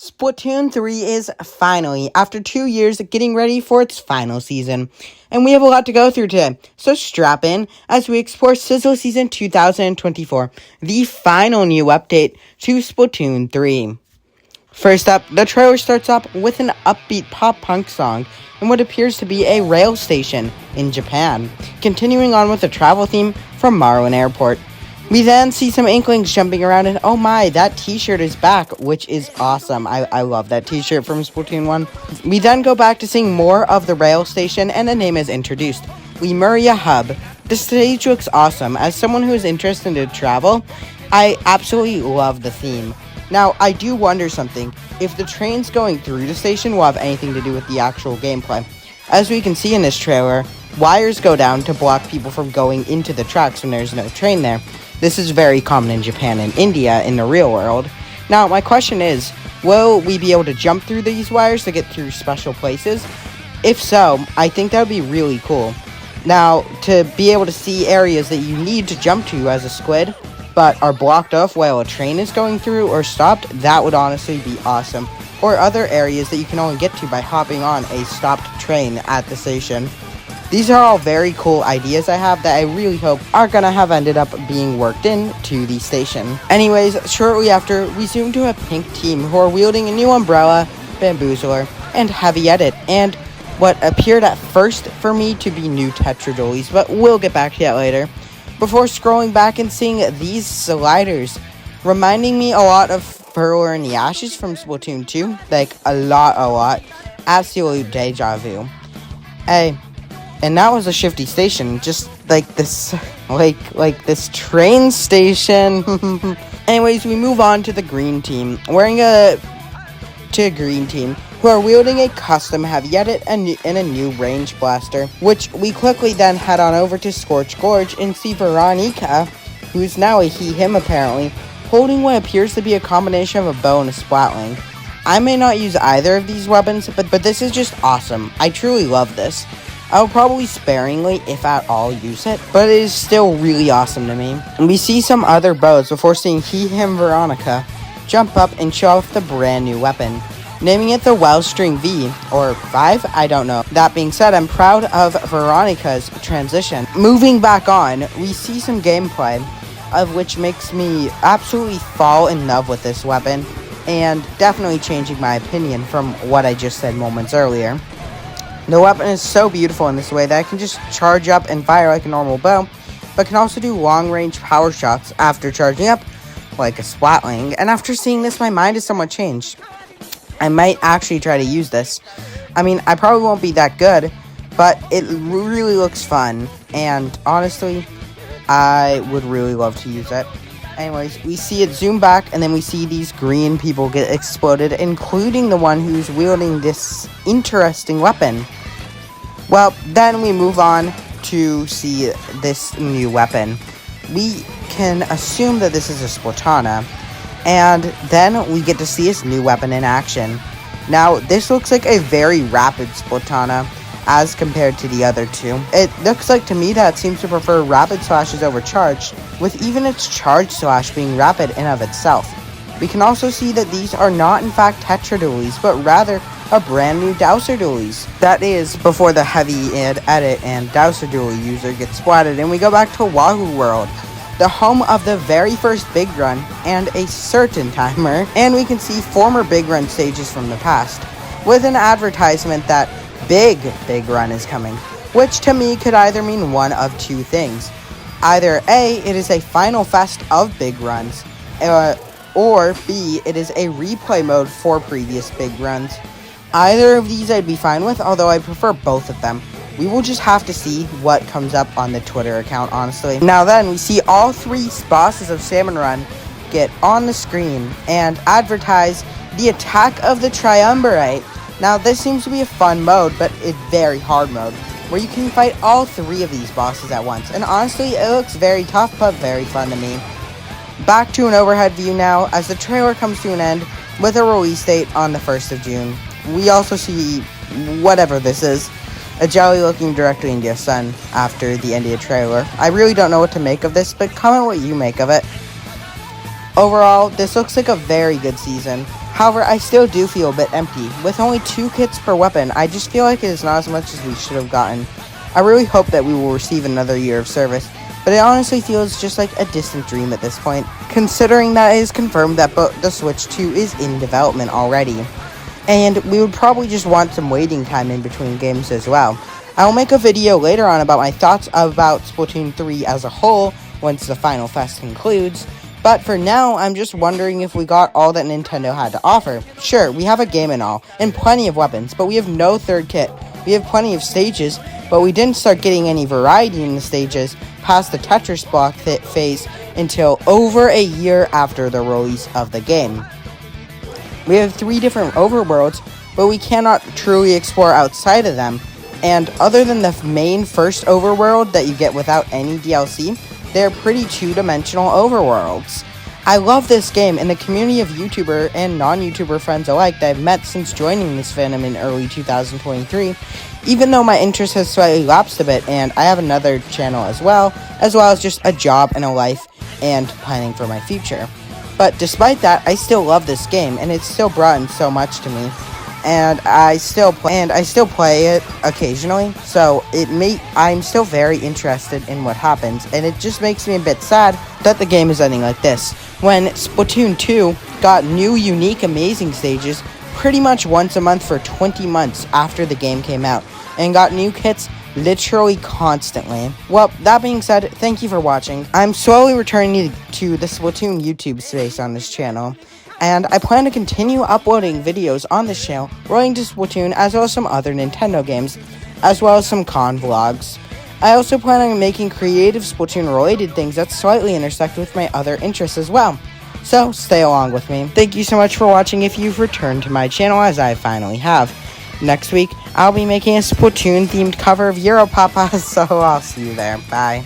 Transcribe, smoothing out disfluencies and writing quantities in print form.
Splatoon 3 is finally, after 2 years, getting ready for its final season. And we have a lot to go through today, so strap in as we explore Sizzle Season 2024, the final new update to Splatoon 3. First up, the trailer starts off with an upbeat pop-punk song in what appears to be a rail station in Japan, continuing on with the travel theme from Marlin Airport. We then see some Inklings jumping around, and oh my, that t-shirt is back, which is awesome. I love that t-shirt from Splatoon 1. We then go back to seeing more of the rail station, and a name is introduced, Lemuria Hub. The stage looks awesome. As someone who is interested in travel, I absolutely love the theme. Now, I do wonder something, if the trains going through the station will have anything to do with the actual gameplay. As we can see in this trailer, wires go down to block people from going into the tracks when there's no train there. This is very common in Japan and India in the real world. Now, my question is, will we be able to jump through these wires to get through special places? If so, I think that would be really cool. Now, to be able to see areas that you need to jump to as a squid, but are blocked off while a train is going through or stopped, that would honestly be awesome. Or other areas that you can only get to by hopping on a stopped train at the station. These are all very cool ideas I have that I really hope are gonna have ended up being worked into the station. Anyways, shortly after, we zoom to a pink team who are wielding a new umbrella, Bamboozler, and Heavy Edit, and what appeared at first for me to be new Tetra Dualies, but we'll get back to that later. Before scrolling back and seeing these sliders, reminding me a lot of Furler in the Ashes from Splatoon 2, like a lot, absolute deja vu. Hey. And that was a shifty station, just like this, like this train station. Anyways, we move on to the green team, who are wielding a custom Heavy Edit and a new range blaster, which we quickly then head on over to Scorch Gorge and see Veronica, who is now a he/him apparently, holding what appears to be a combination of a bow and a splatling. I may not use either of these weapons, but this is just awesome. I truly love this. I will probably sparingly, if at all, use it, but it is still really awesome to me. And we see some other bows before seeing he/him Veronica jump up and show off the brand new weapon, naming it the Wellstring V, or 5, I don't know. That being said, I'm proud of Veronica's transition. Moving back on, we see some gameplay, of which makes me absolutely fall in love with this weapon, and definitely changing my opinion from what I just said moments earlier. The weapon is so beautiful in this way that I can just charge up and fire like a normal bow, but can also do long-range power shots after charging up, like a splatling. And after seeing this, my mind is somewhat changed. I might actually try to use this. I mean, I probably won't be that good, but it really looks fun, and honestly, I would really love to use it. Anyways, we see it zoom back, and then we see these green people get exploded, including the one who's wielding this interesting weapon. Well, then we move on to see this new weapon. We can assume that this is a Splatana, and then we get to see this new weapon in action. Now, this looks like a very rapid Splatana as compared to the other two. It looks like to me that it seems to prefer rapid slashes over charged, with even its charged slash being rapid in of itself. We can also see that these are not in fact Tetra Dualies, but rather a brand new Dowser Dualies. That is, before the Heavy Edit and Dowser Dualie user gets splatted, and we go back to Wahoo World, the home of the very first Big Run and a certain timer, and we can see former Big Run stages from the past, with an advertisement that Big Run is coming, which to me could either mean one of two things. Either A, it is a final fest of Big Runs, or B, it is a replay mode for previous Big Runs. Either of these I'd be fine with, although I prefer both of them. We will just have to see what comes up on the Twitter account, honestly. Now then, we see all three bosses of Salmon Run get on the screen and advertise the attack of the Triumvirate. Now, this seems to be a fun mode, but a very hard mode, where you can fight all three of these bosses at once. And honestly, it looks very tough, but very fun to me. Back to an overhead view now, as the trailer comes to an end, with a release date on the 1st of June. We also see, whatever this is, a jelly-looking directly into your sun after the end of the trailer. I really don't know what to make of this, but comment what you make of it. Overall, this looks like a very good season. However, I still do feel a bit empty. With only 2 kits per weapon, I just feel like it is not as much as we should have gotten. I really hope that we will receive another year of service, but it honestly feels just like a distant dream at this point, considering that it is confirmed that the Switch 2 is in development already. And we would probably just want some waiting time in between games as well. I will make a video later on about my thoughts about Splatoon 3 as a whole once the Final Fest concludes, but for now, I'm just wondering if we got all that Nintendo had to offer. Sure, we have a game and all, and plenty of weapons, but we have no third kit. We have plenty of stages, but we didn't start getting any variety in the stages past the Tetris block phase until over a year after the release of the game. We have 3 different overworlds, but we cannot truly explore outside of them, and other than the main first overworld that you get without any DLC, they're pretty two-dimensional overworlds. I love this game, and the community of YouTuber and non-YouTuber friends alike that I've met since joining this fandom in early 2023, even though my interest has slightly lapsed a bit, and I have another channel as well as just a job and a life, and planning for my future. But despite that, I still love this game, and it's still brought in so much to me. And I still play it occasionally, so I'm still very interested in what happens, and it just makes me a bit sad that the game is ending like this. When Splatoon 2 got new, unique, amazing stages pretty much once a month for 20 months after the game came out, and got new kits literally constantly. Well, that being said, thank you for watching. I'm slowly returning to the Splatoon YouTube space on this channel, and I plan to continue uploading videos on this channel relating to Splatoon as well as some other Nintendo games, as well as some con vlogs. I also plan on making creative Splatoon related things that slightly intersect with my other interests as well. So stay along with me. Thank you so much for watching if you've returned to my channel, as I finally have. Next week, I'll be making a Splatoon themed cover of Europapa, so I'll see you there. Bye.